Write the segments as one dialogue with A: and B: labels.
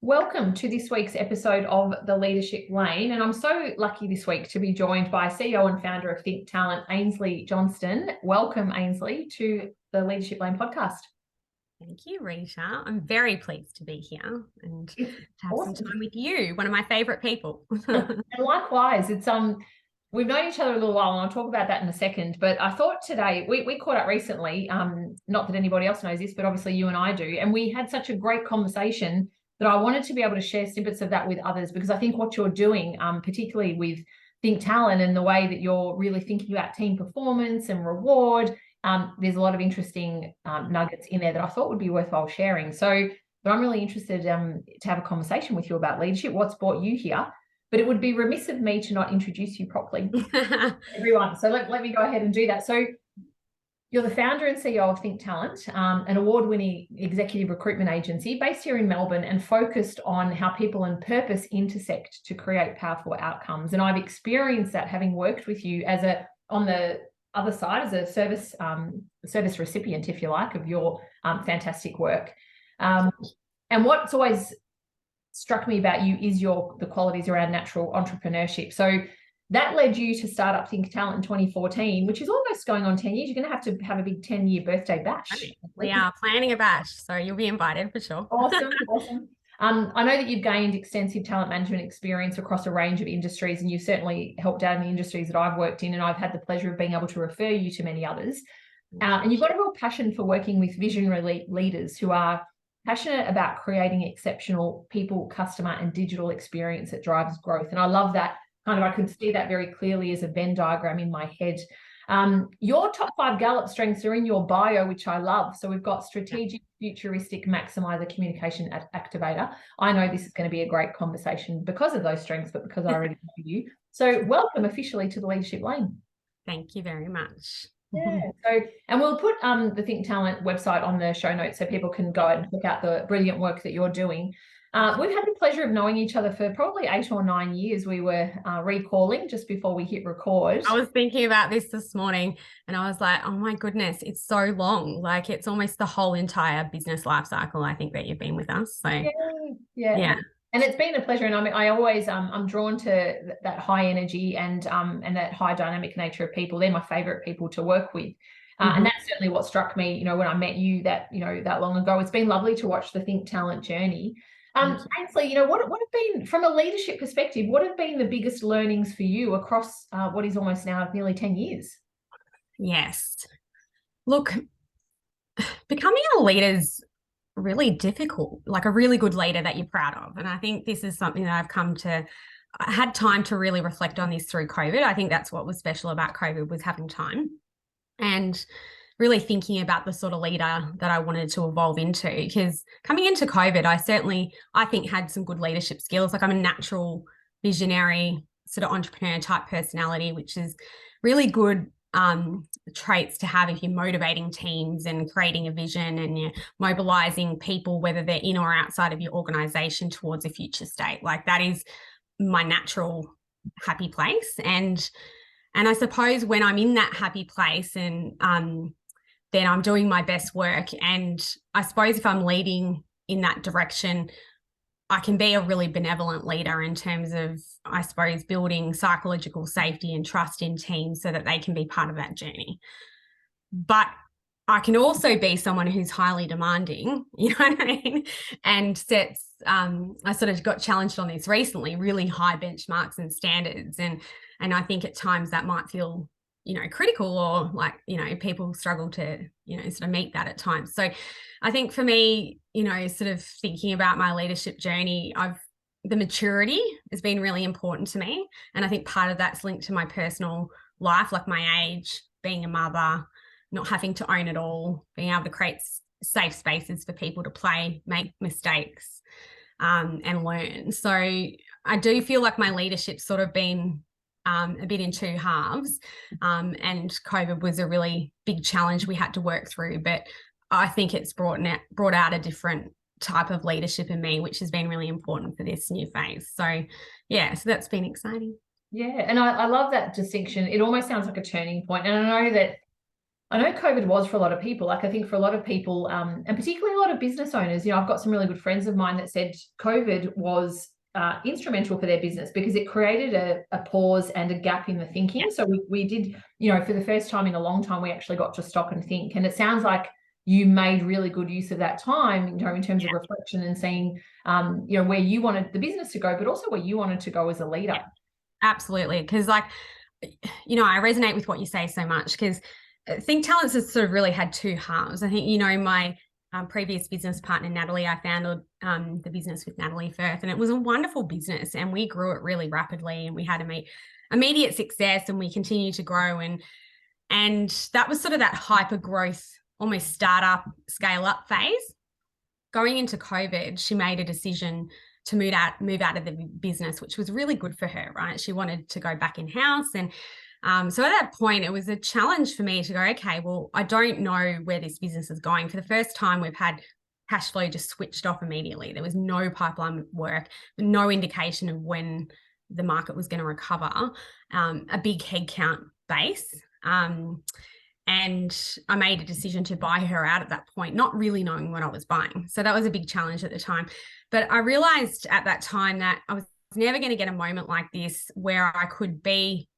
A: Welcome to this week's episode of The Leadership Lane. And I'm so lucky this week to be joined by CEO and founder of Think Talent, Ainsley Johnstone. Welcome, Ainsley, to the Leadership Lane podcast.
B: Thank you, Rita. I'm very pleased to be here and to have
A: Awesome.
B: some time with you, one of my favourite people.
A: And likewise, it's we've known each other a little while, and I'll talk about that in a second. But I thought today, we caught up recently, not that anybody else knows this, but obviously you and I do. And we had such a great conversation that I wanted to be able to share snippets of that with others, because I think what you're doing, particularly with Think Talent and the way that you're really thinking about team performance and reward, there's a lot of interesting nuggets in there that I thought would be worthwhile sharing. So, but I'm really interested to have a conversation with you about leadership, what's brought you here. But it would be remiss of me to not introduce you properly, everyone. So let me go ahead and do that. So you're the founder and CEO of Think Talent, an award-winning executive recruitment agency based here in Melbourne and focused on how people and purpose intersect to create powerful outcomes. And I've experienced that having worked with you on the other side as a service recipient, if you like, of your fantastic work. And what's always struck me about you is the qualities around natural entrepreneurship. So that led you to start up Think Talent in 2014, which is almost going on 10 years. You're going to have a big 10-year birthday bash.
B: We are planning a bash, so you'll be invited for sure.
A: Awesome. I know that you've gained extensive talent management experience across a range of industries, and you've certainly helped out in the industries that I've worked in, and I've had the pleasure of being able to refer you to many others. And you've got a real passion for working with visionary leaders who are passionate about creating exceptional people, customer, and digital experience that drives growth. And I love that. I could see that very clearly as a Venn diagram in my head. Your top 5 Gallup strengths are in your bio, which I love. So we've got strategic, futuristic, maximizer, communication activator. I know this is going to be a great conversation because of those strengths, but because I already know you. So welcome officially to the Leadership Lane. Thank you very much. Yeah. So, and we'll put the Think Talent website on the show notes so people can go and check out the brilliant work that you're doing. We've had the pleasure of knowing each other for probably 8 or 9 years. We were recalling just before we hit record.
B: I was thinking about this morning and I was like, oh my goodness, it's so long. Like it's almost the whole entire business life cycle, I think, that you've been with us. So yeah. And it's been a pleasure. And I always, I'm drawn to that high energy and that high dynamic nature of people. They're my favorite people to work with. And that's certainly what struck me, when I met you that long ago. It's been lovely to watch the Think Talent journey. Ainsley, what have been, from a leadership perspective, what have been the biggest learnings for you across what is almost now nearly 10 years? Yes. Look, becoming a leader is really difficult, like a really good leader that you're proud of. And I think this is something that I had time to really reflect on this through COVID. I think that's what was special about COVID, was having time and really thinking about the sort of leader that I wanted to evolve into. Because coming into COVID, I think had some good leadership skills. Like I'm a natural visionary sort of entrepreneur type personality, which is really good traits to have if you're motivating teams and creating a vision and you're mobilizing people, whether they're in or outside of your organization, towards a future state. Like that is my natural happy place. And I suppose when I'm in that happy place and then I'm doing my best work. And I suppose if I'm leading in that direction, I can be a really benevolent leader in terms of, I suppose, building psychological safety and trust in teams so that they can be part of that journey. But I can also be someone who's highly demanding, you know what I mean? And sets, I sort of got challenged on this recently, really high benchmarks and standards. And I think at times that might feel critical, or like, people struggle to, sort of meet that at times. So I think for me, sort of thinking about my leadership journey, the maturity has been really important to me. And I think part of that's linked to my personal life, like my age, being a mother, not having to own it all, being able to create safe spaces for people to play, make mistakes, and learn. So I do feel like my leadership's sort of been a bit in 2 halves, and COVID was a really big challenge we had to work through, but I think it's brought out a different type of leadership in me, which has been really important for this new phase. So yeah, so that's been exciting.
A: Yeah. And I love that distinction. It almost sounds like a turning point. And I know COVID was for a lot of people. Like I think for a lot of people, and particularly a lot of business owners, I've got some really good friends of mine that said COVID was instrumental for their business because it created a pause and a gap in the thinking. So we did, for the first time in a long time, we actually got to stop and think. And it sounds like you made really good use of that time, in terms of reflection and seeing, where you wanted the business to go, but also where you wanted to go as a leader.
B: Absolutely. Because I resonate with what you say so much because Think Talents has sort of really had two halves. I think, my previous business partner, Natalie, I founded the business with Natalie Firth, and it was a wonderful business and we grew it really rapidly and we had immediate success and we continued to grow. And that was sort of that hyper growth, almost startup, scale up phase. Going into COVID, she made a decision to move out of the business, which was really good for her, right? She wanted to go back in-house. And so at that point, it was a challenge for me to go, okay, well, I don't know where this business is going. For the first time, we've had cash flow just switched off immediately. There was no pipeline work, no indication of when the market was going to recover, a big headcount base. And I made a decision to buy her out at that point, not really knowing what I was buying. So that was a big challenge at the time. But I realized at that time that I was never going to get a moment like this where I could be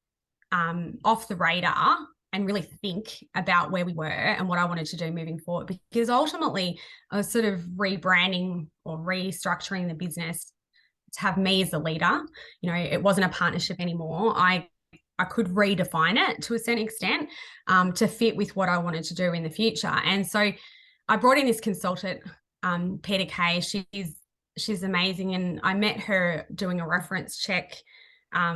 B: off the radar and really think about where we were and what I wanted to do moving forward. Because ultimately, I was sort of rebranding or restructuring the business to have me as the leader. It wasn't a partnership anymore. I could redefine it to a certain extent to fit with what I wanted to do in the future. And so I brought in this consultant, Peter Kay. She's amazing. And I met her doing a reference check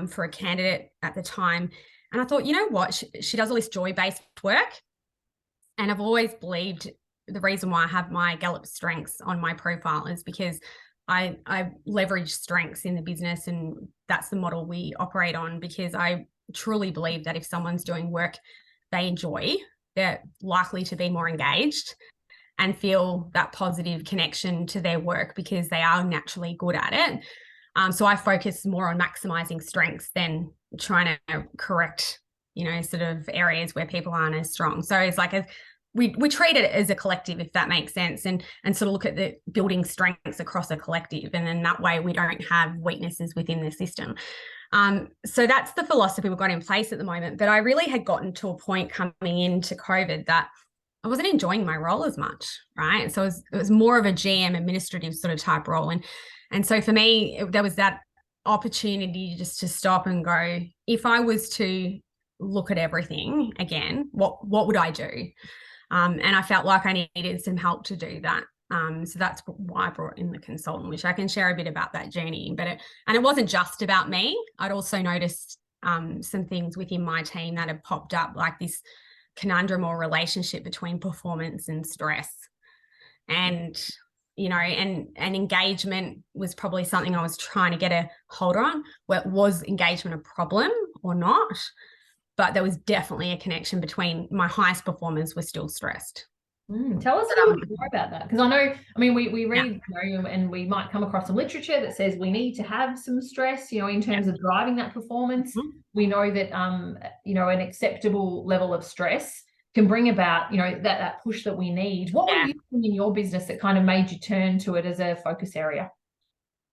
B: for a candidate at the time. And I thought, you know what? She does all this joy-based work. And I've always believed the reason why I have my Gallup strengths on my profile is because I leverage strengths in the business. And that's the model we operate on, because I truly believe that if someone's doing work they enjoy, they're likely to be more engaged and feel that positive connection to their work because they are naturally good at it. So I focus more on maximizing strengths than trying to correct, sort of areas where people aren't as strong. So it's like we treat it as a collective, if that makes sense, and sort of look at the building strengths across a collective. And then that way we don't have weaknesses within the system. So that's the philosophy we've got in place at the moment. But I really had gotten to a point coming into COVID that I wasn't enjoying my role as much, right? So it was more of a GM administrative sort of type role. And so for me, there was that opportunity just to stop and go, if I was to look at everything again, what would I do? And I felt like I needed some help to do that. So that's why I brought in the consultant, which I can share a bit about that journey. But it wasn't just about me. I'd also noticed some things within my team that had popped up, like this conundrum or relationship between performance and stress. And and engagement was probably something I was trying to get a hold on. Was engagement a problem or not? But there was definitely a connection between my highest performers were still stressed.
A: Tell us a little bit more about that, because we read, and we might come across some literature that says we need to have some stress, in terms of driving that performance. We know that, an acceptable level of stress can bring about, that push that we need. What were you doing in your business that kind of made you turn to it as a focus area?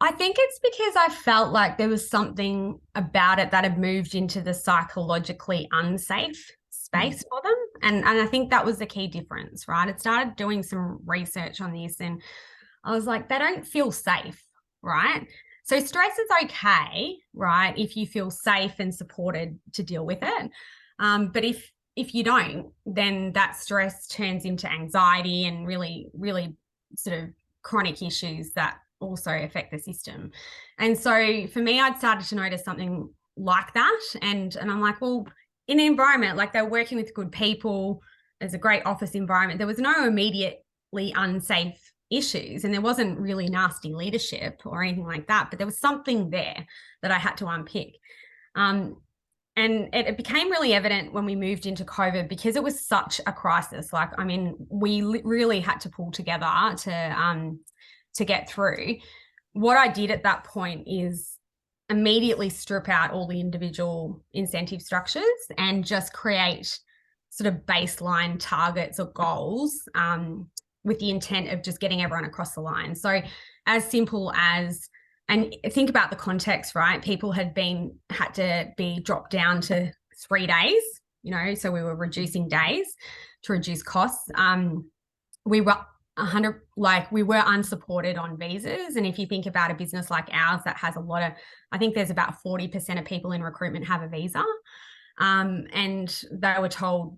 B: I think it's because I felt like there was something about it that had moved into the psychologically unsafe space for them. And I think that was the key difference, right? I started doing some research on this and I was like, they don't feel safe, right? So stress is okay, right? If you feel safe and supported to deal with it. But if you don't, then that stress turns into anxiety and really, really sort of chronic issues that also affect the system. And so for me, I'd started to notice something like that. And I'm like, well, in an environment, like they're working with good people, there's a great office environment, there was no immediately unsafe issues and there wasn't really nasty leadership or anything like that, but there was something there that I had to unpick. And it became really evident when we moved into COVID because it was such a crisis. Like, we really had to pull together to get through. What I did at that point is immediately strip out all the individual incentive structures and just create sort of baseline targets or goals with the intent of just getting everyone across the line. So as simple as, and think about the context, right? People had to be dropped down to 3 days, you know, so we were reducing days to reduce costs. We were we were unsupported on visas. And if you think about a business like ours that has I think there's about 40% of people in recruitment have a visa. And they were told,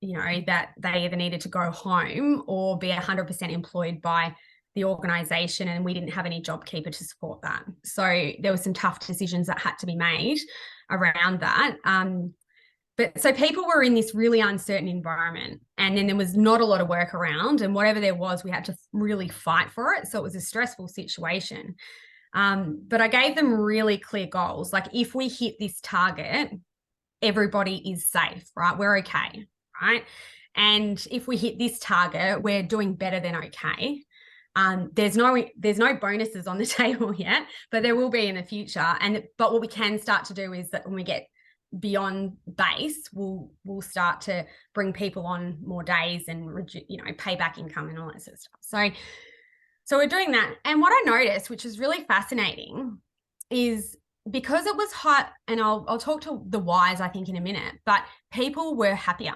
B: you know, that they either needed to go home or be 100% employed by the organisation, and we didn't have any JobKeeper to support that. So there were some tough decisions that had to be made around that. But so people were in this really uncertain environment, and then there was not a lot of work around, and whatever there was, we had to really fight for it. So it was a stressful situation. But I gave them really clear goals. Like, if we hit this target, everybody is safe, right? We're okay, right? And if we hit this target, we're doing better than okay. There's no bonuses on the table yet, but there will be in the future. But what we can start to do is that when we get beyond base, we'll start to bring people on more days and pay back income and all that sort of stuff. So we're doing that. And what I noticed, which is really fascinating, is because it was hot, and I'll talk to the whys, I think, in a minute, but people were happier,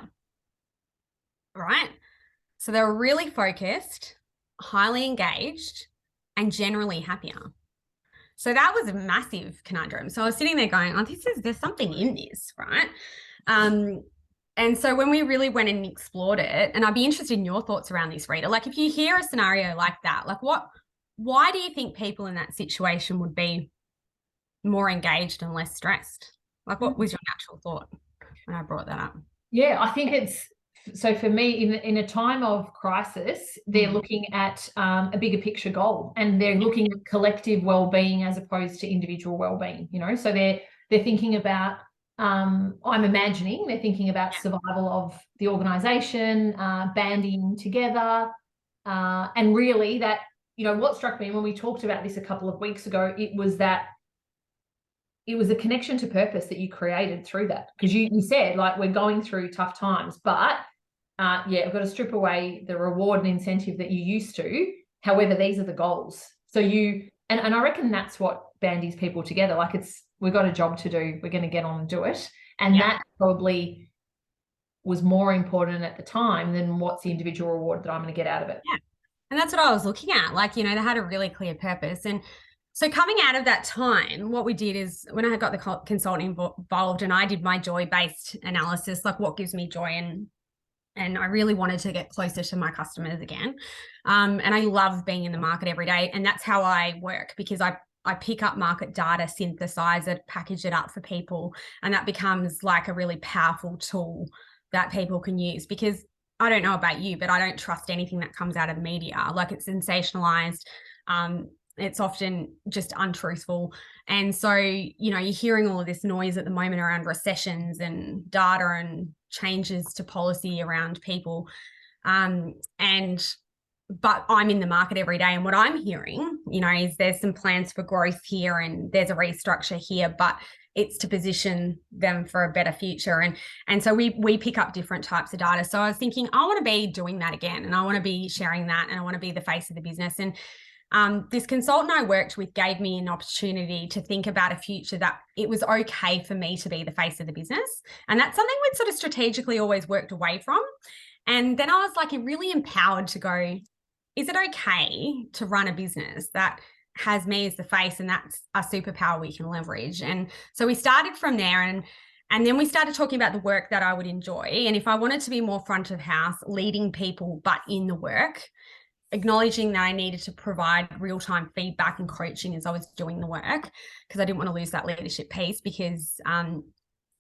B: right? So they were really focused, highly engaged, and generally happier. So that was a massive conundrum. So I was sitting there going, oh, there's something in this, right? And so when we really went and explored it, and I'd be interested in your thoughts around this, Rita, like, if you hear a scenario like that, like, why do you think people in that situation would be more engaged and less stressed? Like, what was your natural thought when I brought that up?
A: Yeah, I think so for me, in a time of crisis, they're looking at a bigger picture goal, and they're looking at collective well-being as opposed to individual well-being, you know. So they're thinking about, I'm imagining they're thinking about survival of the organisation, banding together, and really that, you know, what struck me when we talked about this a couple of weeks ago, it was a connection to purpose that you created through that, because you said, like, we're going through tough times, but I've got to strip away the reward and incentive that you used to. However, these are the goals. So and I reckon that's what bandies people together. Like, we've got a job to do. We're going to get on and do it. And that probably was more important at the time than what's the individual reward that I'm going to get out of it.
B: Yeah. And that's what I was looking at. Like, you know, they had a really clear purpose. And so coming out of that time, what we did is, when I got the consultant involved and I did my joy-based analysis, like, what gives me joy, and I really wanted to get closer to my customers again. And I love being in the market every day. And that's how I work, because I pick up market data, synthesize it, package it up for people. And that becomes like a really powerful tool that people can use, because I don't know about you, but I don't trust anything that comes out of the media. Like, it's sensationalized. It's often just untruthful. And so, you know, you're hearing all of this noise at the moment around recessions and data and changes to policy around people. But I'm in the market every day, and what I'm hearing, you know, is there's some plans for growth here and there's a restructure here, but it's to position them for a better future. And so we pick up different types of data. So I was thinking, I want to be doing that again, and I want to be sharing that, and I want to be the face of the business. And this consultant I worked with gave me an opportunity to think about a future that it was okay for me to be the face of the business. And that's something we'd sort of strategically always worked away from. And then I was like, really empowered to go, is it okay to run a business that has me as the face, and that's a superpower we can leverage? And so we started from there, and then we started talking about the work that I would enjoy. And if I wanted to be more front of house, leading people, but in the work, acknowledging that I needed to provide real-time feedback and coaching as I was doing the work, because I didn't want to lose that leadership piece, because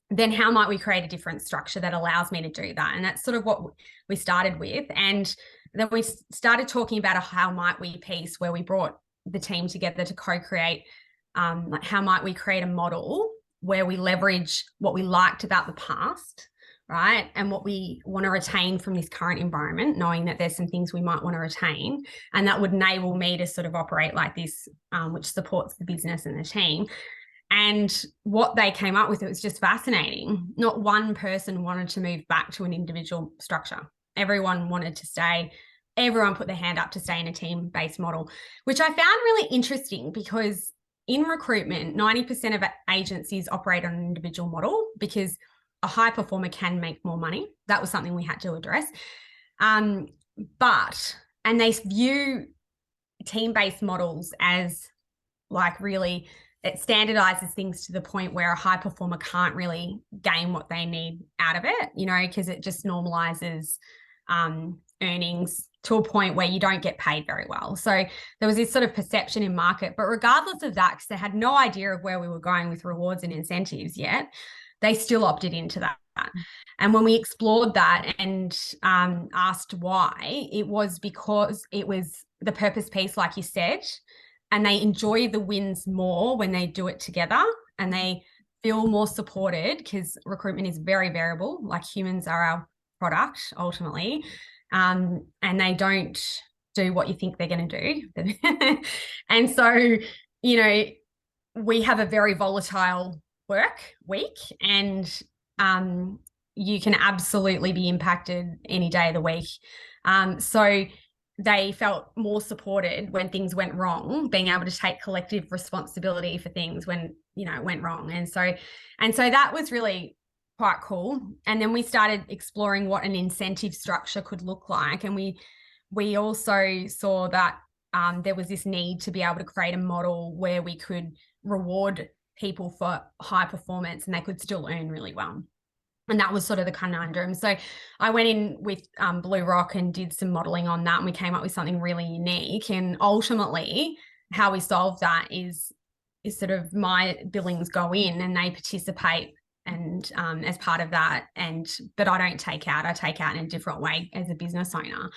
B: then how might we create a different structure that allows me to do that? And that's sort of what we started with. And then we started talking about a how might we piece, where we brought the team together to co-create, like, how might we create a model where we leverage what we liked about the past, right? And what we want to retain from this current environment, knowing that there's some things we might want to retain, and that would enable me to sort of operate like this, which supports the business and the team. And what they came up with, it was just fascinating. Not one person wanted to move back to an individual structure. Everyone wanted to stay. Everyone put their hand up to stay in a team-based model, which I found really interesting because in recruitment, 90% of agencies operate on an individual model because a high performer can make more money. That was something we had to address. And they view team-based models as like really, it standardizes things to the point where a high performer can't really gain what they need out of it, you know, because it just normalizes earnings to a point where you don't get paid very well. So there was this sort of perception in market, but regardless of that, because they had no idea of where we were going with rewards and incentives yet, they still opted into that. And when we explored that and asked why, it was because it was the purpose piece, like you said, and they enjoy the wins more when they do it together and they feel more supported because recruitment is very variable, like humans are our product ultimately. And they don't do what you think they're going to do. And so, you know, we have a very volatile work week and you can absolutely be impacted any day of the week. So they felt more supported when things went wrong, being able to take collective responsibility for things when, you know, it went wrong. And so that was really quite cool. And then we started exploring what an incentive structure could look like. And we also saw that there was this need to be able to create a model where we could reward people for high performance and they could still earn really well. And that was sort of the conundrum. So I went in with Blue Rock and did some modeling on that, and we came up with something really unique. And ultimately, how we solved that is sort of my billings go in and they participate and as part of that. But I don't take out. I take out in a different way as a business owner.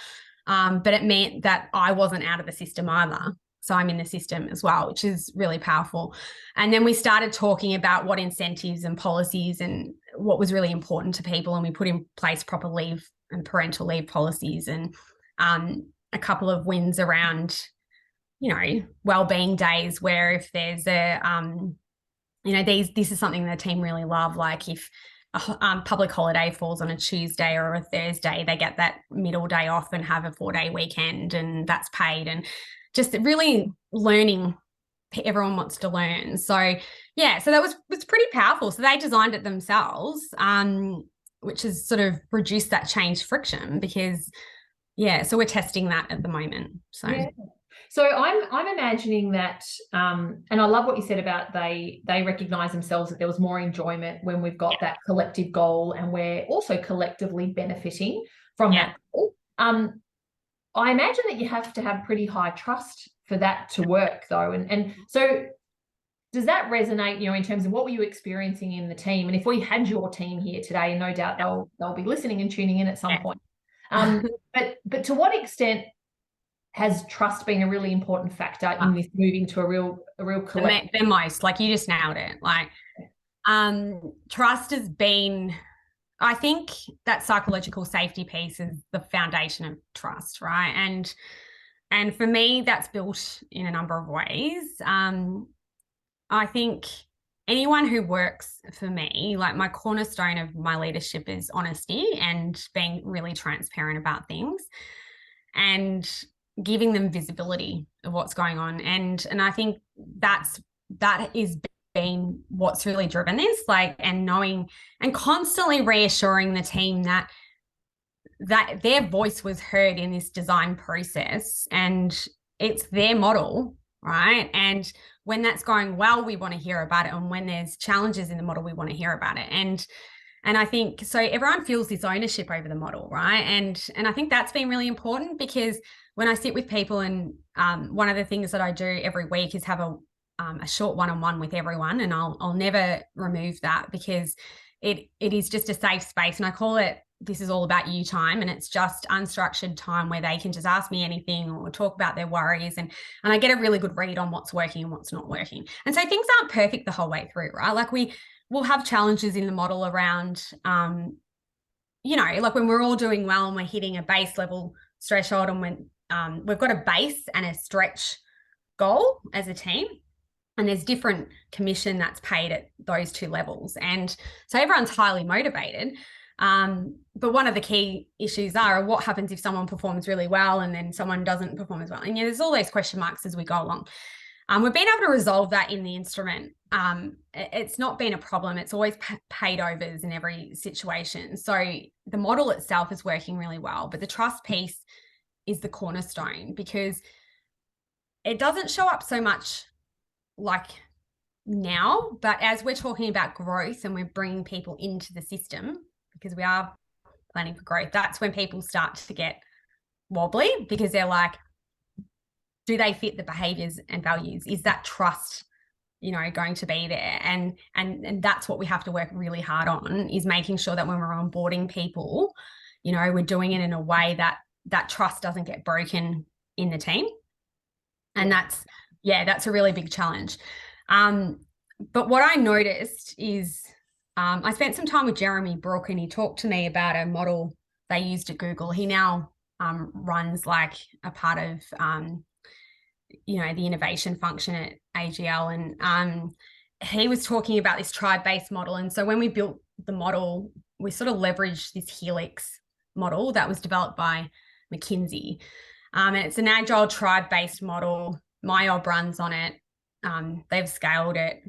B: But it meant that I wasn't out of the system either. So I'm in the system as well, which is really powerful. And then we started talking about what incentives and policies and what was really important to people. And we put in place proper leave and parental leave policies and a couple of wins around, you know, wellbeing days where if there's a, you know, this is something the team really love. Like if a public holiday falls on a Tuesday or a Thursday, they get that middle day off and have a 4-day weekend and that's paid. And just really learning, everyone wants to learn. So yeah, so that was pretty powerful. So they designed it themselves, which has sort of reduced that change friction because, yeah, so we're testing that at the moment. So yeah.
A: So I'm imagining that, and I love what you said about they recognize themselves that there was more enjoyment when we've got that collective goal and we're also collectively benefiting from that goal. I imagine that you have to have pretty high trust for that to work though. And so does that resonate, you know, in terms of what were you experiencing in the team? And if we had your team here today, and no doubt they'll be listening and tuning in at some point. But to what extent has trust been a really important factor in this moving to a real collective?
B: The most, like you just nailed it. Like trust has been, I think that psychological safety piece is the foundation of trust, right? And for me, that's built in a number of ways. I think anyone who works for me, like my cornerstone of my leadership is honesty and being really transparent about things and giving them visibility of what's going on. And I think that is been what's really driven this, like, and knowing and constantly reassuring the team that their voice was heard in this design process and it's their model, right? And when that's going well, we want to hear about it. And when there's challenges in the model, we want to hear about it. And I think so everyone feels this ownership over the model, right? And I think that's been really important because when I sit with people and one of the things that I do every week is have a short one-on-one with everyone, and I'll never remove that because it is just a safe space. And I call it, this is all about you time, and it's just unstructured time where they can just ask me anything or talk about their worries, and I get a really good read on what's working and what's not working. And so things aren't perfect the whole way through, right? Like we'll have challenges in the model around, you know, like when we're all doing well and we're hitting a base level threshold and when we've got a base and a stretch goal as a team. And there's different commission that's paid at those two levels. And so everyone's highly motivated. But one of the key issues are what happens if someone performs really well and then someone doesn't perform as well. And there's all those question marks as we go along. We've been able to resolve that in the instrument. It's not been a problem. It's always paid overs in every situation. So the model itself is working really well, but the trust piece is the cornerstone, because it doesn't show up so much like now, but as we're talking about growth and we're bringing people into the system, because we are planning for growth, that's when people start to get wobbly, because they're like, do they fit the behaviors and values? Is that trust, going to be there? And that's what we have to work really hard on, is making sure that when we're onboarding people, we're doing it in a way that that trust doesn't get broken in the team. And that's a really big challenge. But what I noticed is I spent some time with Jeremy Brook, and he talked to me about a model they used at Google. He now runs like a part of the innovation function at AGL, and he was talking about this tribe-based model. And so when we built the model, we sort of leveraged this Helix model that was developed by McKinsey, and it's an agile tribe-based model. MyOb runs on it. They've scaled it.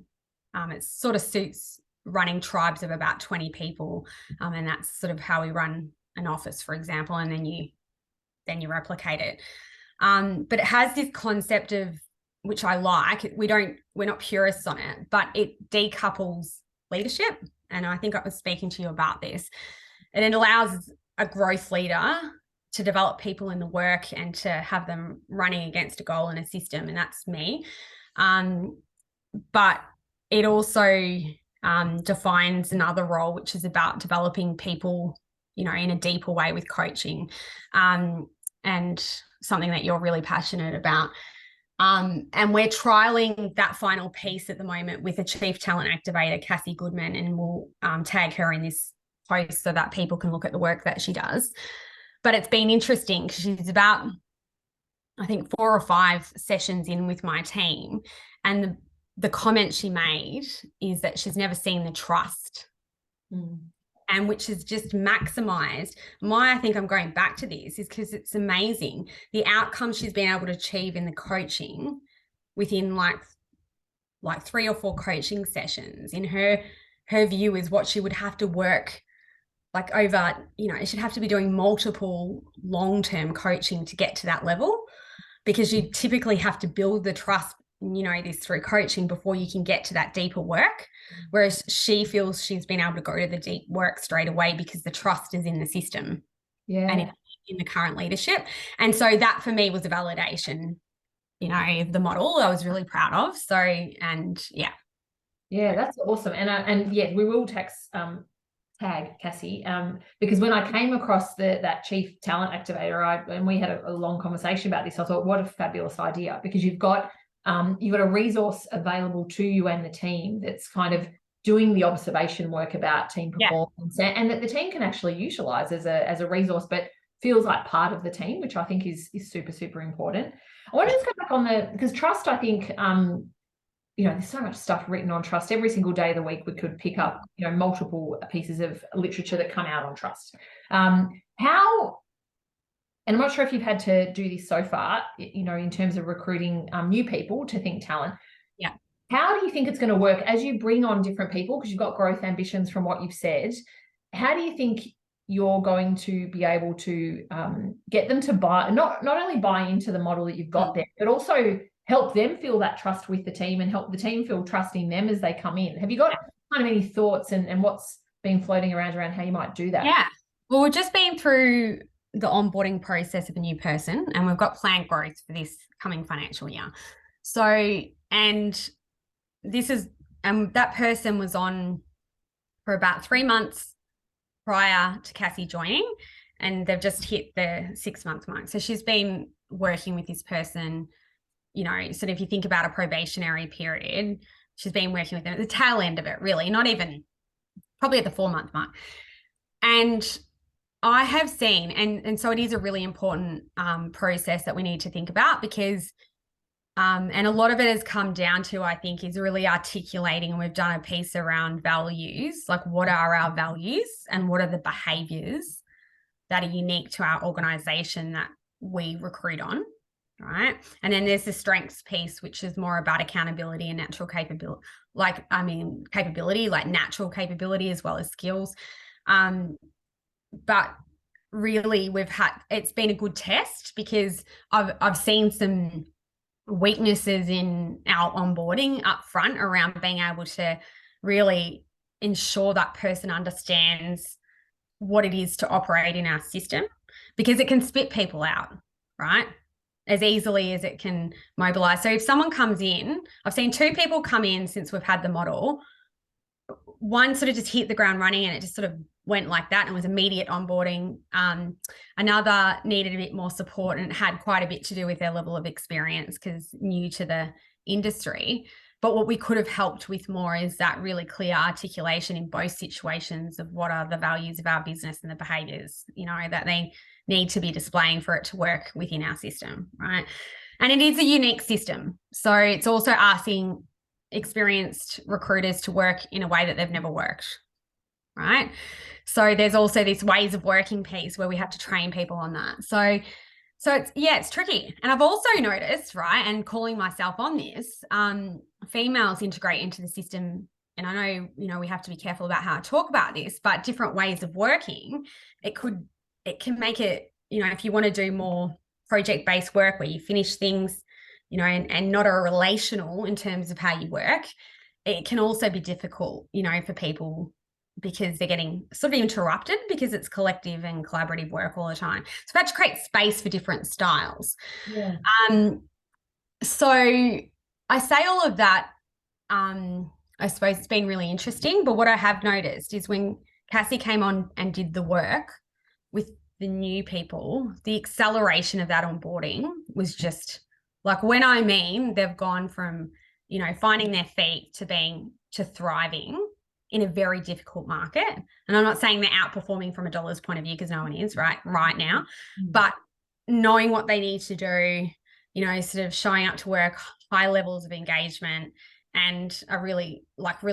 B: It sort of suits running tribes of about 20 people, and that's sort of how we run an office, for example, and then you replicate it. But it has this concept of, which I like, we're not purists on it, but it decouples leadership. And I think I was speaking to you about this. And it allows a growth leader to develop people in the work and to have them running against a goal and a system. And that's me. But it also defines another role, which is about developing people, in a deeper way with coaching, and something that you're really passionate about. And we're trialing that final piece at the moment with a chief talent activator, Cassie Goodman, and we'll tag her in this post so that people can look at the work that she does. But it's been interesting because she's about, I think, 4 or 5 sessions in with my team. And the comment she made is that she's never seen the trust. And which is just maximized. I think I'm going back to this is because it's amazing the outcomes she's been able to achieve in the coaching within like 3 or 4 coaching sessions. In her view is what she would have to work like over, she'd have to be doing multiple long-term coaching to get to that level, because you typically have to build the trust, this through coaching before you can get to that deeper work. Whereas she feels she's been able to go to the deep work straight away because the trust is in the system and in the current leadership. And so that for me was a validation, of the model I was really proud of. So, and yeah.
A: Yeah, that's awesome. And we will tag Cassie, because when I came across that chief talent activator, and we had a long conversation about this, I thought, what a fabulous idea, because you've got a resource available to you and the team that's kind of doing the observation work about team performance, and that the team can actually utilize as a resource, but feels like part of the team, which I think is super, super important. I want to just go back on because trust, I think, there's so much stuff written on trust. Every single day of the week, we could pick up, multiple pieces of literature that come out on trust. And I'm not sure if you've had to do this so far, in terms of recruiting new people to Think Talent.
B: Yeah.
A: How do you think it's going to work as you bring on different people? Because you've got growth ambitions from what you've said. How do you think you're going to be able to get them to not only buy into the model that you've got there, but also help them feel that trust with the team and help the team feel trust in them as they come in? Have you got kind of any thoughts and what's been floating around how you might do that?
B: Yeah. Well, we've just been through the onboarding process of a new person, and we've got planned growth for this coming financial year. So, and that person was on for about 3 months prior to Cassie joining, and they've just hit the 6-month mark. So she's been working with this person, sort of, if you think about a probationary period, she's been working with them at the tail end of it, really, not even probably at the 4-month mark. And I have seen, and so it is a really important process that we need to think about, because And a lot of it has come down to, I think, is really articulating, and we've done a piece around values, like what are our values and what are the behaviors that are unique to our organization that we recruit on, right? And then there's the strengths piece, which is more about accountability and natural capability, capability, like natural capability as well as skills. But really it's been a good test, because I've seen some weaknesses in our onboarding up front around being able to really ensure that person understands what it is to operate in our system, because it can spit people out, right? As easily as it can mobilize. So if someone comes in, I've seen 2 people come in since we've had the model. One sort of just hit the ground running and it just sort of went like that and was immediate onboarding. Another needed a bit more support and it had quite a bit to do with their level of experience, because new to the industry. But what we could have helped with more is that really clear articulation in both situations of what are the values of our business and the behaviors, that they need to be displaying for it to work within our system, right? And it is a unique system. So it's also asking experienced recruiters to work in a way that they've never worked, right? So there's also this ways of working piece where we have to train people on that. So it's tricky. And I've also noticed, right, and calling myself on this, females integrate into the system. And I know, we have to be careful about how I talk about this, but different ways of working, it can make it, if you want to do more project-based work where you finish things, and not a relational in terms of how you work, it can also be difficult, for people, because they're getting sort of interrupted because it's collective and collaborative work all the time. So we have to create space for different styles.
A: Yeah.
B: So I say all of that, I suppose it's been really interesting, but what I have noticed is when Cassie came on and did the work with the new people, the acceleration of that onboarding was just like, they've gone from, finding their feet to thriving in a very difficult market. And I'm not saying they're outperforming from a dollar's point of view, because no one is right now, but knowing what they need to do, sort of showing up to work, high levels of engagement, and are really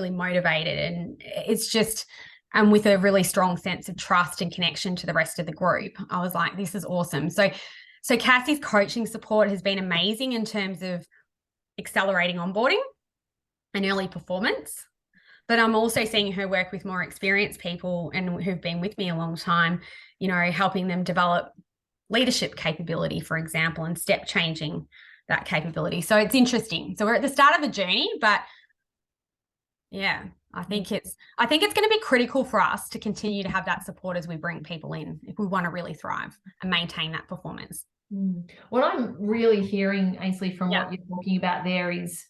B: motivated. And it's just, and with a really strong sense of trust and connection to the rest of the group. I was like, this is awesome. So Cassie's coaching support has been amazing in terms of accelerating onboarding and early performance. But I'm also seeing her work with more experienced people and who've been with me a long time, helping them develop leadership capability, for example, and step changing that capability. So it's interesting. So we're at the start of a journey, but yeah, I think it's going to be critical for us to continue to have that support as we bring people in, if we want to really thrive and maintain that performance.
A: What I'm really hearing, Ainsley, from what you're talking about there is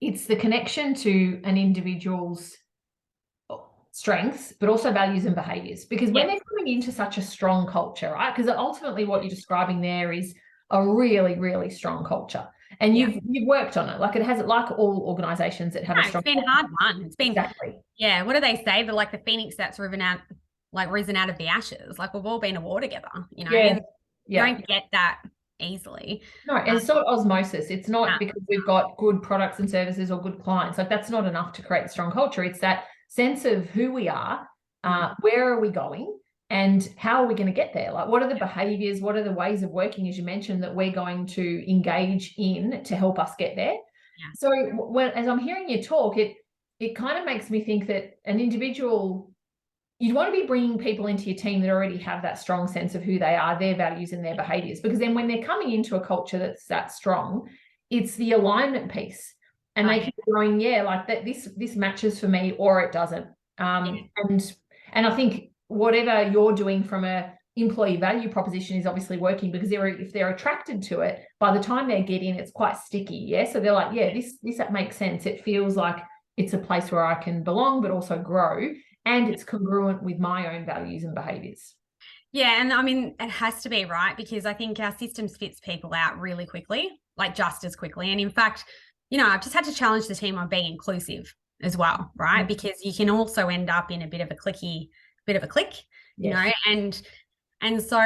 A: it's the connection to an individual's strengths, but also values and behaviors. Because when they're coming into such a strong culture, right? Because ultimately what you're describing there is a really, really strong culture. And you've worked on it. Like it has, like all organizations that have a strong
B: culture. It's been hard won. It's been
A: exactly.
B: Yeah. What do they say? They're like the phoenix that's risen out of the ashes. Like we've all been at war together,
A: Yeah.
B: You don't get that easily.
A: No, and it's not osmosis. It's not because we've got good products and services or good clients. Like that's not enough to create strong culture. It's that sense of who we are, where are we going, and how are we going to get there? Like what are the behaviors, what are the ways of working, as you mentioned, that we're going to engage in to help us get there? Yeah. So as I'm hearing you talk, it kind of makes me think that an individual, you'd want to be bringing people into your team that already have that strong sense of who they are, their values and their behaviors, because then when they're coming into a culture that's that strong, it's the alignment piece and they keep going, like that, this matches for me or it doesn't. And I think whatever you're doing from a employee value proposition is obviously working, because if they're attracted to it, by the time they get in, it's quite sticky. Yeah. So they're like, this that makes sense. It feels like it's a place where I can belong, but also grow. And it's congruent with my own values and behaviors.
B: Yeah. And I mean, it has to be, right? Because I think our system spits people out really quickly, like just as quickly. And in fact, I've just had to challenge the team on being inclusive as well, right? Because you can also end up in a bit of a click, and so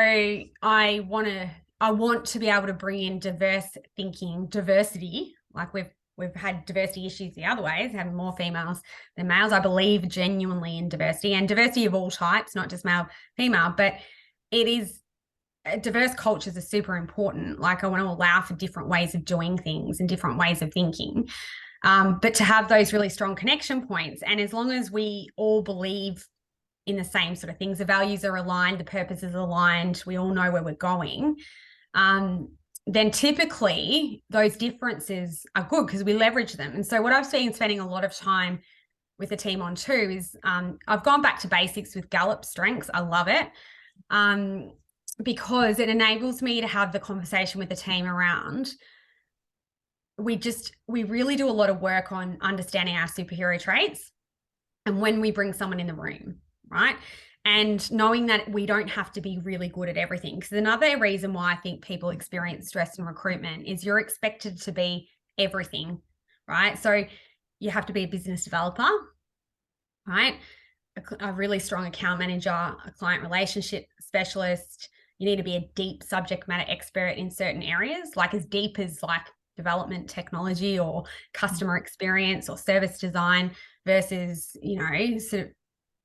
B: I want to, I want to be able to bring in diverse thinking, diversity. Like we've had diversity issues the other ways, having more females than males. I believe genuinely in diversity, and diversity of all types, not just male, female, but it is diverse cultures are super important. Like I want to allow for different ways of doing things and different ways of thinking. But to have those really strong connection points, and as long as we all believe in the same sort of things, the values are aligned, the purpose is aligned, we all know where we're going, then typically those differences are good because we leverage them. And so what I've been spending a lot of time with the team on too is I've gone back to basics with Gallup strengths. I love it because it enables me to have the conversation with the team around we really do a lot of work on understanding our superhero traits and when we bring someone in the room, right? And knowing that we don't have to be really good at everything. Because another reason why I think people experience stress in recruitment is you're expected to be everything, right? So you have to be a business developer, right? A really strong account manager, a client relationship specialist. You need to be a deep subject matter expert in certain areas, like as deep as like development technology or customer experience or service design versus,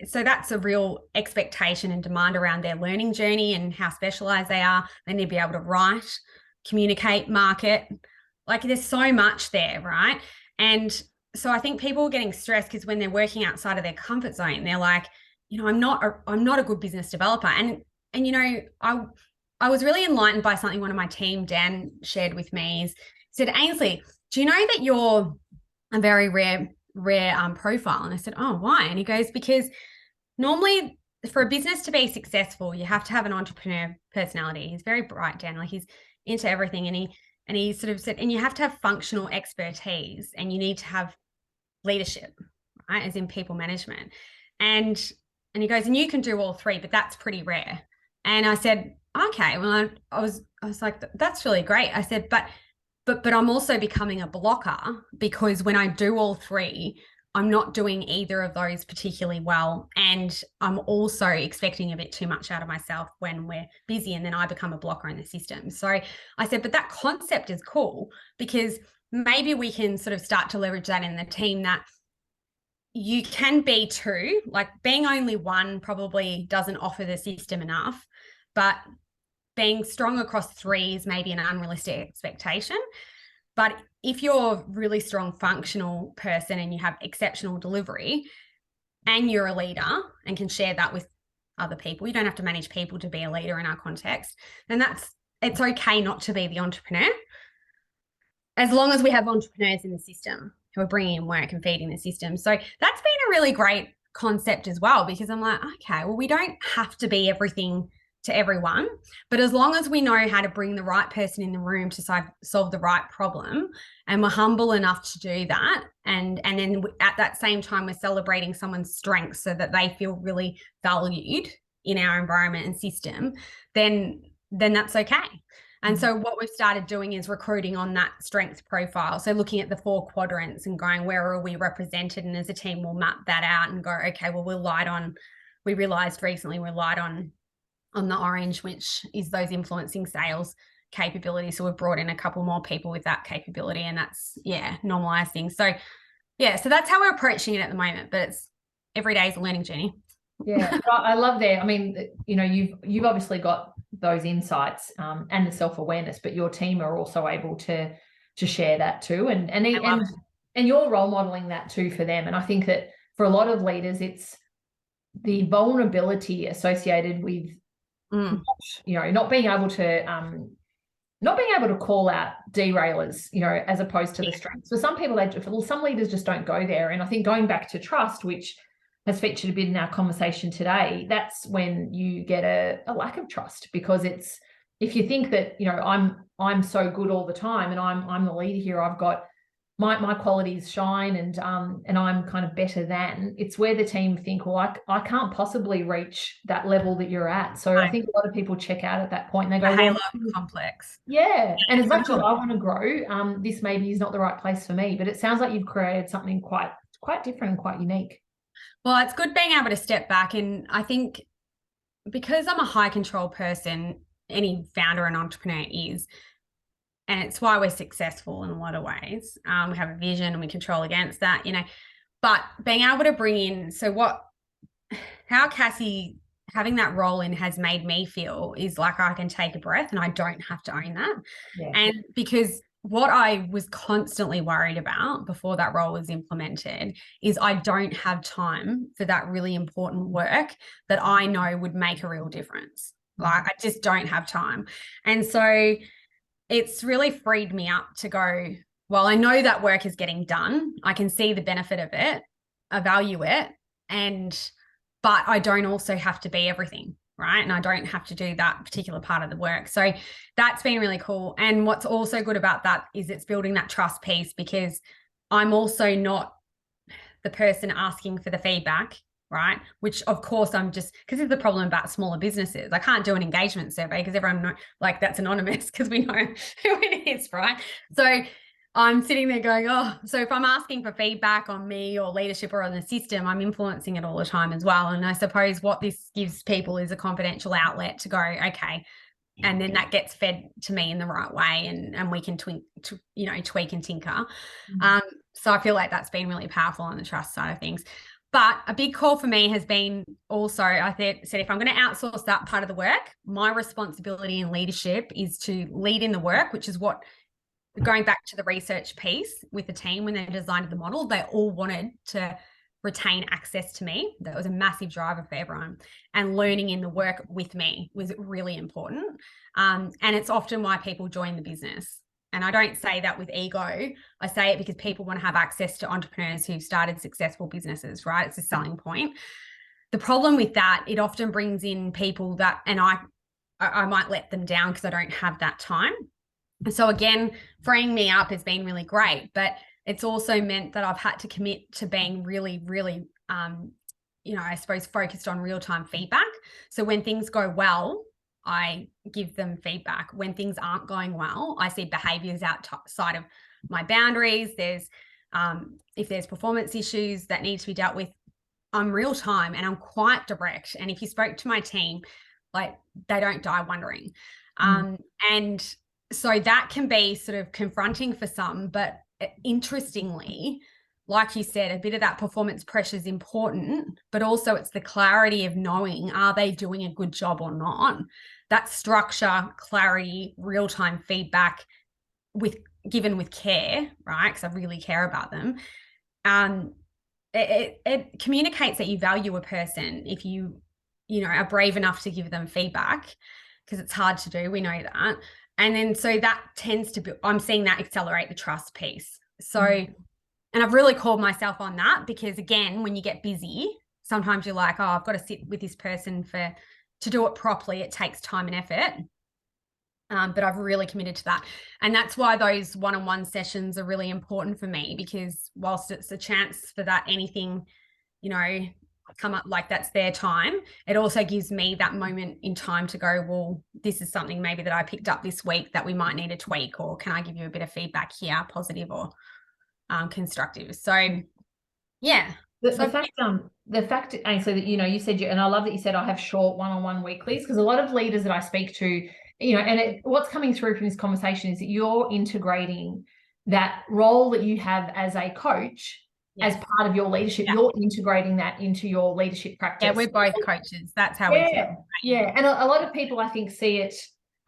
B: so that's a real expectation and demand around their learning journey and how specialized they are. They need to be able to write, communicate, market. Like there's so much there, right? And so I think people are getting stressed because when they're working outside of their comfort zone, they're like, I'm not a good business developer. And I was really enlightened by something one of my team, Dan, shared with me. He said, Ainsley, do you know that you're a very rare profile? And I said, oh, why? And he goes, because normally for a business to be successful, you have to have an entrepreneur personality. He's very bright, Dan, like he's into everything. And he sort of said, and you have to have functional expertise and you need to have leadership, right? As in people management. And he goes, and you can do all three, but that's pretty rare. And I said, okay, well, I was like, that's really great. I said, but I'm also becoming a blocker because when I do all three, I'm not doing either of those particularly well. And I'm also expecting a bit too much out of myself when we're busy, and then I become a blocker in the system. So I said, but that concept is cool because maybe we can sort of start to leverage that in the team, that you can be two, like being only one probably doesn't offer the system enough, but being strong across three is maybe an unrealistic expectation. But if you're a really strong functional person and you have exceptional delivery and you're a leader and can share that with other people, you don't have to manage people to be a leader in our context, then it's okay not to be the entrepreneur, as long as we have entrepreneurs in the system who are bringing in work and feeding the system. So that's been a really great concept as well, because I'm like, okay, well, we don't have to be everything to everyone, but as long as we know how to bring the right person in the room to solve the right problem, and we're humble enough to do that, and then at that same time we're celebrating someone's strengths so that they feel really valued in our environment and system, then that's okay. And so what we've started doing is recruiting on that strength profile. So looking at the 4 quadrants and going, where are we represented? And as a team, we'll map that out and go, okay, well, we realized recently we're light on the orange, which is those influencing sales capabilities. So we've brought in a couple more people with that capability, and that's, normalized things. So so that's how we're approaching it at the moment, but it's every day is a learning journey.
A: Yeah, I love that. I mean, you've obviously got those insights and the self-awareness, but your team are also able to share that too, and you're role modeling that too for them. And I think that for a lot of leaders, it's the vulnerability associated with not being able to call out derailers, as opposed to the strengths. For some people, some leaders just don't go there. And I think going back to trust, which has featured a bit in our conversation today, that's when you get a lack of trust, because it's, if you think that, I'm so good all the time and I'm the leader here, I've got my qualities shine and I'm kind of better than, it's where the team think, well, I can't possibly reach that level that you're at. So I think a lot of people check out at that point and they go,
B: halo complex.
A: Yeah. And as much as I want to grow, this maybe is not the right place for me, but it sounds like you've created something quite different and quite unique.
B: Well, it's good being able to step back. And I think because I'm a high control person, any founder and entrepreneur is. And it's why we're successful in a lot of ways. We have a vision and we control against that, you know, but being able to bring in, how Cassie having that role in has made me feel is like I can take a breath and I don't have to own that.
A: Yeah.
B: And because what I was constantly worried about before that role was implemented is I don't have time for that really important work that I know would make a real difference. Like I just don't have time. And so it's really freed me up to go, well, I know that work is getting done. I can see the benefit of it, I value it, but I don't also have to be everything, right? And I don't have to do that particular part of the work. So that's been really cool. And what's also good about that is it's building that trust piece, because I'm also not the person asking for the feedback, right? Which of course I'm just, because it's the problem about smaller businesses. I can't do an engagement survey because everyone know, like that's anonymous because we know who it is, right? So I'm sitting there going, oh, so if I'm asking for feedback on me or leadership or on the system, I'm influencing it all the time as well. And I suppose what this gives people is a confidential outlet to go, okay, and then that gets fed to me in the right way, and we can tweak and tinker. So I feel like that's been really powerful on the trust side of things. But a big call for me has been also, I said, if I'm going to outsource that part of the work, my responsibility in leadership is to lead in the work, which is what, going back to the research piece with the team, when they designed the model, they all wanted to retain access to me. That was a massive driver for everyone. And learning in the work with me was really important. And it's often why people join the business. And I don't say that with ego. I say it because people want to have access to entrepreneurs who've started successful businesses, right? It's a selling point. The problem with that, it often brings in people that, and I might let them down because I don't have that time. So again, freeing me up has been really great, but it's also meant that I've had to commit to being really, really, I suppose, focused on real-time feedback. So when things go well, I give them feedback. When things aren't going well, I see behaviors outside of my boundaries. If there's performance issues that need to be dealt with, I'm real time and I'm quite direct. And if you spoke to my team, like they don't die wondering. And so that can be sort of confronting for some, but interestingly, like you said, a bit of that performance pressure is important, but also it's the clarity of knowing, are they doing a good job or not? That structure, clarity, real-time feedback given with care, right? Because I really care about them. It communicates that you value a person if you are brave enough to give them feedback, because it's hard to do. We know that. And then so that tends to be, I'm seeing that accelerate the trust piece. So, and I've really called myself on that, because again, when you get busy, sometimes you're like, oh, I've got to sit with this person to do it properly. It takes time and effort. But I've really committed to that. And that's why those one-on-one sessions are really important for me, because whilst it's a chance for that anything, come up, like that's their time, it also gives me that moment in time to go, well, this is something maybe that I picked up this week that we might need to tweak, or can I give you a bit of feedback here, positive or constructive. So yeah.
A: The fact, Ainsley, that you said and I love that you said I have short one-on-one weeklies, because a lot of leaders that I speak to, and what's coming through from this conversation is that you're integrating that role that you have as a coach as part of your leadership. You're integrating that into your leadership practice.
B: Yeah, we're both coaches. That's how we do it.
A: Yeah. And a lot of people, I think, see it,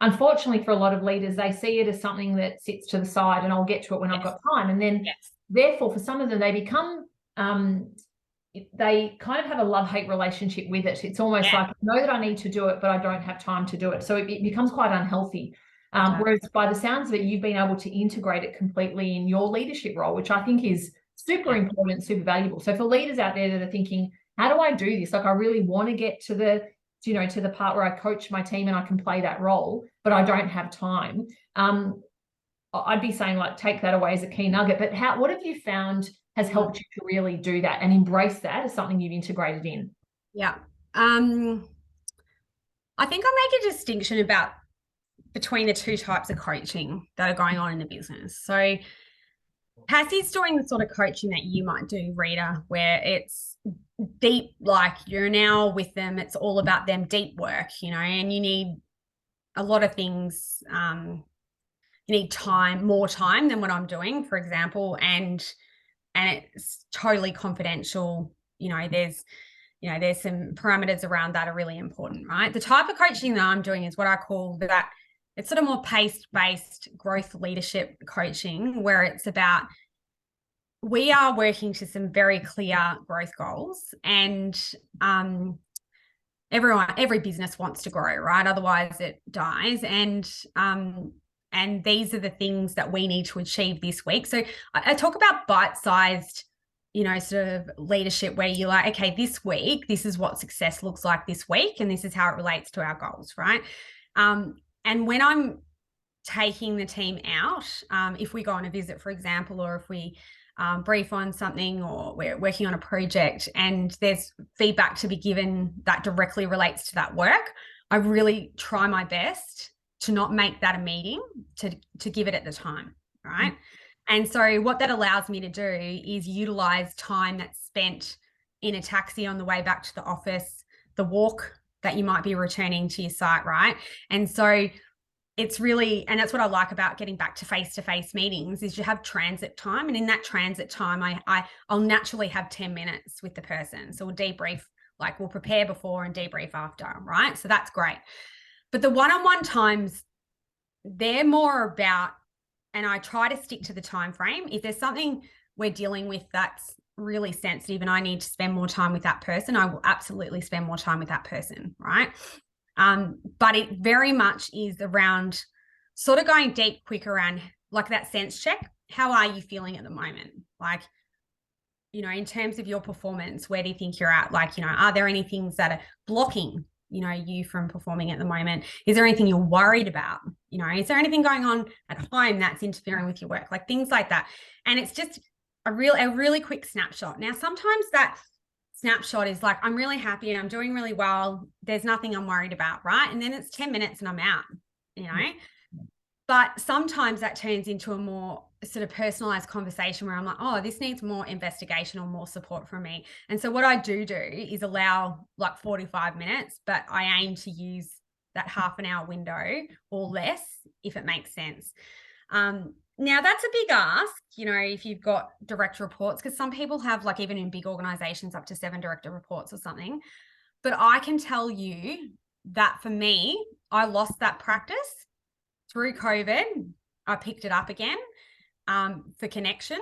A: unfortunately for a lot of leaders, they see it as something that sits to the side and I'll get to it when I've got time. And then therefore, for some of them, they become, they kind of have a love-hate relationship with it. It's almost like, I know that I need to do it, but I don't have time to do it. So it becomes quite unhealthy. Whereas by the sounds of it, you've been able to integrate it completely in your leadership role, which I think is super important, super valuable. So for leaders out there that are thinking, how do I do this? Like, I really want to get to the part where I coach my team and I can play that role, but I don't have time. I'd be saying, like, take that away as a key nugget. But what have you found has helped you to really do that and embrace that as something you've integrated in?
B: Yeah. I think I make a distinction between the two types of coaching that are going on in the business. So Cassie's doing the sort of coaching that you might do, Rita, where it's deep, like you're now with them, it's all about them, deep work, and you need a lot of things, you need more time than what I'm doing, for example, and it's totally confidential. There's some parameters around that are really important, right? The type of coaching that I'm doing is what I call that. It's sort of more pace-based growth leadership coaching, where it's about, we are working to some very clear growth goals, and every business wants to grow, right? Otherwise it dies. And these are the things that we need to achieve this week. So I talk about bite-sized, sort of leadership, where you're like, okay, this week, this is what success looks like this week, and this is how it relates to our goals, right? And when I'm taking the team out, if we go on a visit, for example, or if we brief on something, or we're working on a project and there's feedback to be given that directly relates to that work, I really try my best to not make that a meeting, to give it at the time, right? And so what that allows me to do is utilize time that's spent in a taxi on the way back to the office, the walk that you might be returning to your site, right? And so it's really, and that's what I like about getting back to face-to-face meetings, is you have transit time. And in that transit time, I'll naturally have 10 minutes with the person. So we'll debrief, like we'll prepare before and debrief after, right? So that's great. But the one-on-one times, they're more about, and I try to stick to the time frame. If there's something we're dealing with that's really sensitive and I need to spend more time with that person, I will absolutely spend more time with that person, right? But it very much is around sort of going deep, quick around like that sense check. How are you feeling at the moment? Like, in terms of your performance, where do you think you're at? Like, are there any things that are blocking, you from performing at the moment? Is there anything you're worried about? Is there anything going on at home that's interfering with your work? Like things like that. And it's just a really quick snapshot. Now, sometimes that snapshot is like, I'm really happy and I'm doing really well. There's nothing I'm worried about, right? And then it's 10 minutes and I'm out, But sometimes that turns into a more sort of personalized conversation where I'm like, oh, this needs more investigation or more support from me. And so what I do is allow like 45 minutes, but I aim to use that half an hour window or less if it makes sense. Now that's a big ask, if you've got direct reports, because some people have, like, even in big organizations, up to 7 direct reports or something. But I can tell you that for me, I lost that practice through COVID. I picked it up again for connection.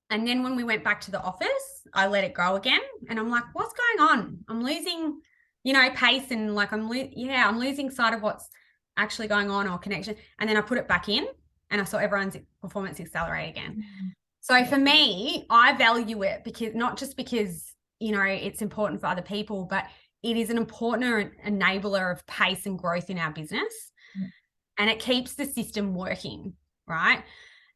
B: And then when we went back to the office, I let it go again. And I'm like, what's going on? I'm losing, pace, and like, I'm losing sight of what's actually going on, or connection. And then I put it back in and I saw everyone's performance accelerate again. So for me, I value it because, not just because, it's important for other people, but it is an important enabler of pace and growth in our business. And it keeps the system working, right?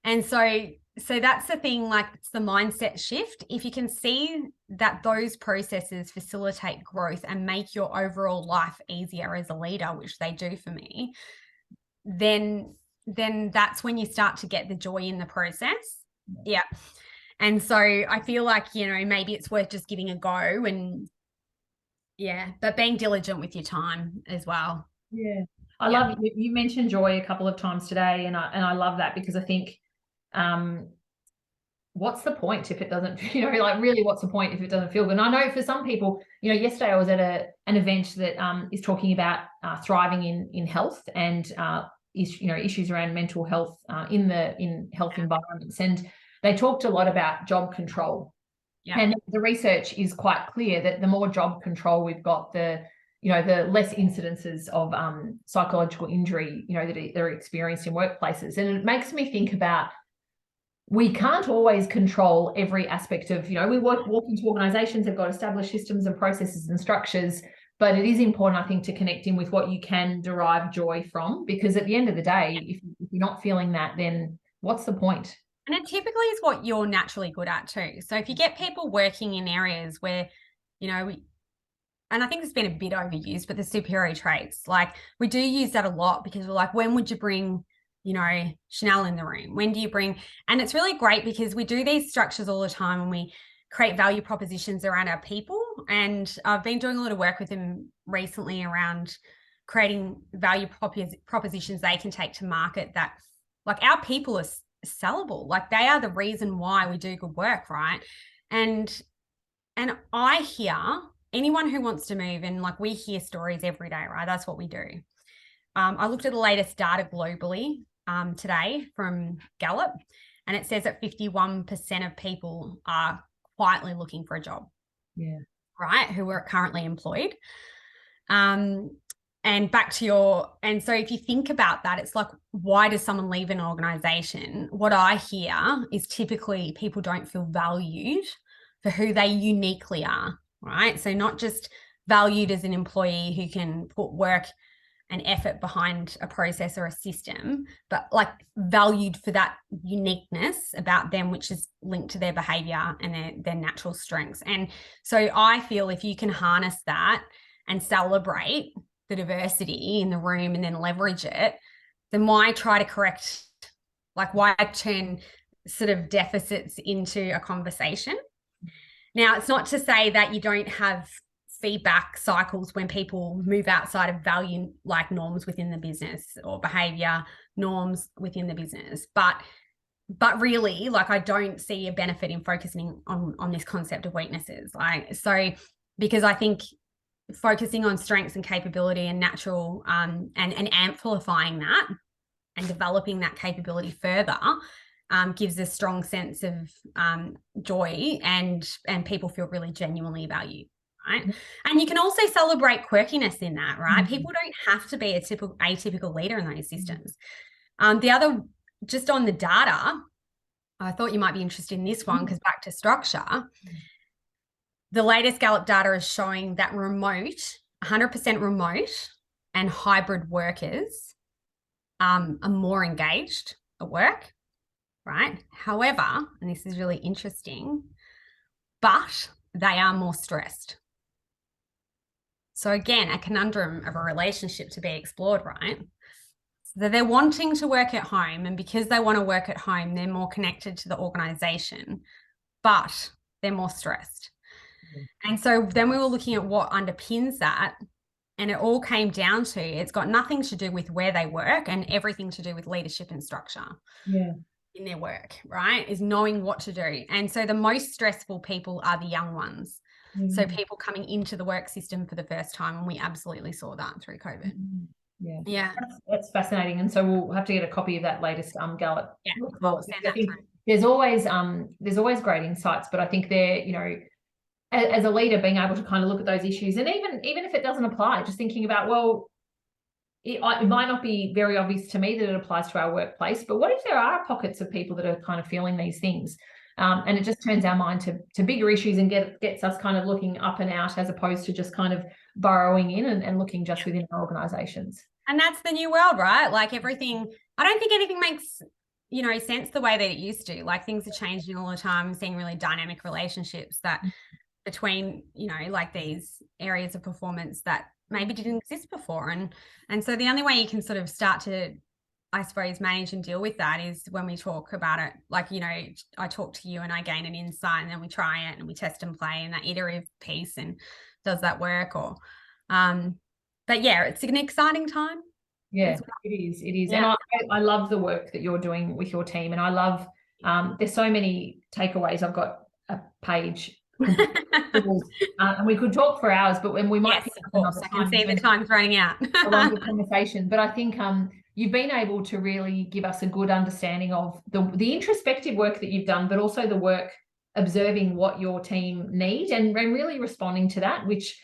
B: And so that's the thing, like, it's the mindset shift. If you can see that those processes facilitate growth and make your overall life easier as a leader, which they do for me, then that's when you start to get the joy in the process. Yeah. And so I feel like, maybe it's worth just giving a go, and but being diligent with your time as well.
A: Yeah. I love you mentioned joy a couple of times today, and I love that, because I think what's the point if it doesn't, like, really, what's the point if it doesn't feel good? And I know for some people, yesterday I was at an event that is talking about thriving in health and issues around mental health in health environments, and they talked a lot about job control. And the research is quite clear that the more job control we've got, the less incidences of psychological injury, that are experienced in workplaces. And it makes me think about, we can't always control every aspect of, we walk into organizations, they've got established systems and processes and structures, but it is important, I think, to connect in with what you can derive joy from, because at the end of the day, if you're not feeling that, then what's the point?
B: And it typically is what you're naturally good at too. So if you get people working in areas where, and I think it's been a bit overused, but the superior traits, like, we do use that a lot, because we're like, when would you bring, Chanel in the room? When do you bring? And it's really great because we do these structures all the time, and we create value propositions around our people. And I've been doing a lot of work with them recently around creating value propositions they can take to market that, like, our people are sellable. Like, they are the reason why we do good work, right? And I hear anyone who wants to move, and like, we hear stories every day, right? That's what we do. I looked at the latest data globally today from Gallup, and it says that 51% of people are quietly looking for a job.
A: Yeah.
B: Right, who are currently employed. And back to and so if you think about that, it's like, why does someone leave an organization? What I hear is typically people don't feel valued for who they uniquely are, right? So not just valued as an employee who can put work and effort behind a process or a system, but like valued for that uniqueness about them, which is linked to their behavior and their natural strengths. And so I feel if you can harness that and celebrate the diversity in the room and then leverage it, then why try to correct, like, why turn sort of deficits into a conversation? Now, it's not to say that you don't have feedback cycles when people move outside of value, like norms within the business or behavior norms within the business, but really, like, I don't see a benefit in focusing on this concept of weaknesses. Like, so, because I think focusing on strengths and capability and natural and amplifying that and developing that capability further gives a strong sense of joy, and people feel really genuinely valued. Right. And you can also celebrate quirkiness in that, right? People don't have to be a atypical leader in those systems. The other, just on the data, I thought you might be interested in this one, because back to structure, the latest Gallup data is showing that 100% remote and hybrid workers are more engaged at work, right? However, and this is really interesting, but they are more stressed. So again, a conundrum of a relationship to be explored, right? So they're wanting to work at home, and because they want to work at home, they're more connected to the organization, but they're more stressed. And so then we were looking at what underpins that, and it all came down to, it's got nothing to do with where they work and everything to do with leadership and structure.
A: Yeah.
B: In their work, right? Is knowing what to do. And so the most stressful people are the young ones. So people coming into the work system for the first time, and we absolutely saw that through COVID. Yeah.
A: That's fascinating. And so we'll have to get a copy of that latest Gallup.
B: Yeah.
A: I think there's always great insights, but I think they're, you know, as a leader, being able to kind of look at those issues, and even if it doesn't apply, just thinking about, well, it might not be very obvious to me that it applies to our workplace, but what if there are pockets of people that are kind of feeling these things? And it just turns our mind to bigger issues and gets us kind of looking up and out, as opposed to just kind of burrowing in and looking just within our organizations.
B: And that's the new world, right? Like, everything, I don't think anything makes, you know, sense the way that it used to. Like, things are changing all the time. I'm seeing really dynamic relationships that between, you know, like these areas of performance that maybe didn't exist before. And so the only way you can sort of start to, I suppose, manage and deal with that is when we talk about it. Like, you know, I talk to you and I gain an insight, and then we try it and we test and play, and that iterative piece, and does that work? Or but yeah, it's an exciting time.
A: Yeah, it is. Yeah. And I love the work that you're doing with your team, and I love there's so many takeaways. I've got a page and we could talk for hours, but when we might pick up another time.
B: I can see the time's running out.
A: A longer conversation, but I think you've been able to really give us a good understanding of the introspective work that you've done, but also the work observing what your team need and really responding to that, which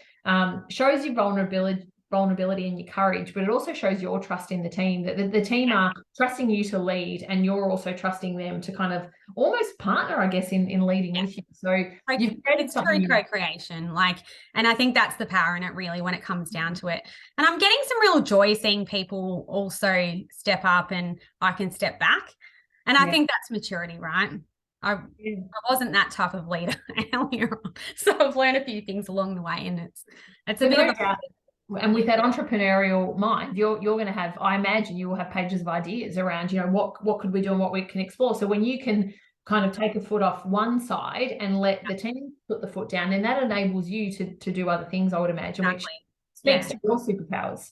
A: shows your vulnerability and your courage, but it also shows your trust in the team, that the team are trusting you to lead, and you're also trusting them to kind of almost partner, I guess, in leading with you. So you've created something.
B: True co-creation, like, and I think that's the power in it, really, when it comes down to it. And I'm getting some real joy seeing people also step up, and I can step back. And I think that's maturity, right? I wasn't that type of leader earlier on, so I've learned a few things along the way, and it's a bit of a.
A: And with that entrepreneurial mind, you're going to have, I imagine you will have pages of ideas around, you know, what could we do and what we can explore. So when you can kind of take a foot off one side and let the team put the foot down, then that enables you to do other things, I would imagine, which speaks to your superpowers.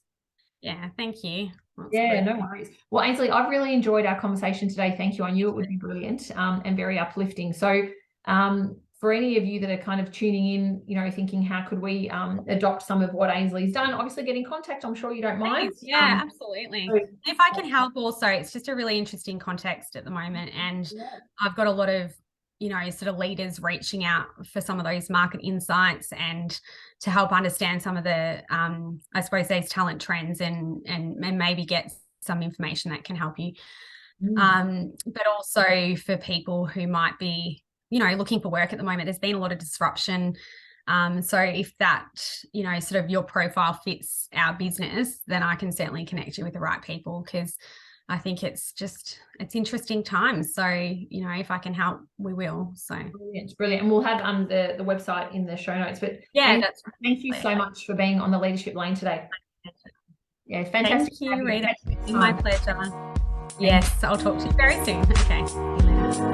B: Yeah, thank you.
A: Yeah, no worries. Well, Ainsley, I've really enjoyed our conversation today. Thank you. I knew it would be brilliant and very uplifting. So for any of you that are kind of tuning in, you know, thinking how could we adopt some of what Ainsley's done, obviously get in contact. I'm sure you don't mind.
B: Yeah, absolutely.
A: So,
B: if I can help also, it's just a really interesting context at the moment. And I've got a lot of, you know, sort of leaders reaching out for some of those market insights and to help understand some of the, I suppose, these talent trends and maybe get some information that can help you. But also for people who might be, you know, looking for work at the moment, there's been a lot of disruption. So if that, you know, sort of your profile fits our business, then I can certainly connect you with the right people, because I think it's interesting times. So, you know, if I can help, we will. So
A: brilliant. And we'll have the website in the show notes. But
B: yeah, that's right.
A: Thank you so much for being on the Leadership Lane today. Yeah, it's fantastic.
B: Thank you, Rita. It's my pleasure. Yes, I'll talk to you very soon. Okay. See you later.